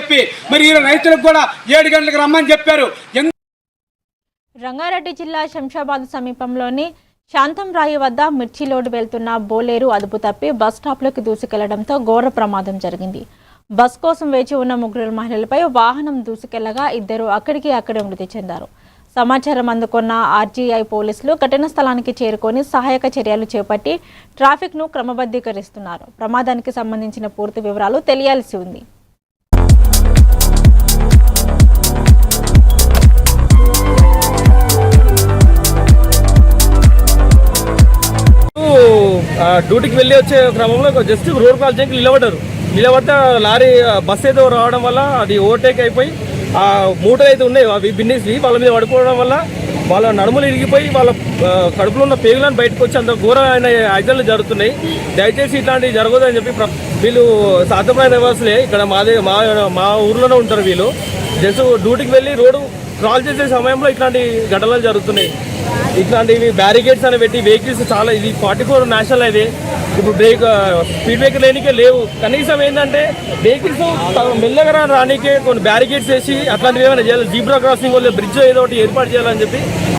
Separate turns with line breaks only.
చెప్పి మరి ఈ రైతులకు కూడా 7 గంటలకు రమ్మని చెప్పారు.
రంగారెడ్డి జిల్లా శంషాబాద్ సమీపంలోని శాంతంరాయి వద్ద మిర్చి లోడ్ వెళ్తున్న బోలేరు అదుపు తప్పి బస్ స్టాప్లోకి దూసుకెళ్లడంతో ఘోర ప్రమాదం జరిగింది. బస్ కోసం వేచి ఉన్న 3 మహిళలపై వాహనం దూసుకెళ్లగా 2 అక్కడే మృతి చెందారు. సమాచారం అందుకున్న ఆర్జీఐ పోలీసులు ఘటనా స్థలానికి చేరుకొని సహాయక చర్యలు చేపట్టి ట్రాఫిక్ను క్రమబద్ధీకరిస్తున్నారు. ప్రమాదానికి సంబంధించిన పూర్తి వివరాలు తెలియాల్సి ఉంది.
డ్యూటీకి వెళ్ళి వచ్చే క్రమంలో జస్ట్ రోడ్ క్రాస్ చేయడానికి నిలబడ్డ లారీ బస్ ఏదో రావడం వల్ల అది ఓవర్టేక్ అయిపోయి ఆ మూటలు అయితే ఉన్నాయి అవి బిన్నేసి వాళ్ళ మీద పడిపోవడం వల్ల వాళ్ళ నడుములు ఇరిగిపోయి వాళ్ళ కడుపులో ఉన్న పేగులను బయటకు వచ్చి అంత ఘోరమైన యాక్సిడెంట్లు జరుగుతున్నాయి. దయచేసి ఇట్లాంటివి జరగదని చెప్పి వీళ్ళు సాధ్యమైన నివాసులే ఇక్కడ మా ఊర్లోనే ఉంటారు. వీళ్ళు జస్ట్ డ్యూటీకి వెళ్ళి రోడ్డు క్రాస్ చేసే సమయంలో ఇట్లాంటి ఘటనలు జరుగుతున్నాయి. ఇట్లాంటివి బ్యారికేడ్స్ అని పెట్టి వెహికల్స్ చాలా ఇది 44 నేషనల్ హైవే ఇప్పుడు స్పీడ్ బ్రేకర్ లేనికే లేవు. కనీసం ఏంటంటే వెహికల్స్ మెల్లగా రానికే కొన్ని బ్యారికేడ్స్ వేసి అట్లాంటివి ఏమైనా చేయాలి. జీబ్రా క్రాసింగ్ బ్రిడ్జ్ ఏదో ఒకటి ఏర్పాటు చేయాలని చెప్పి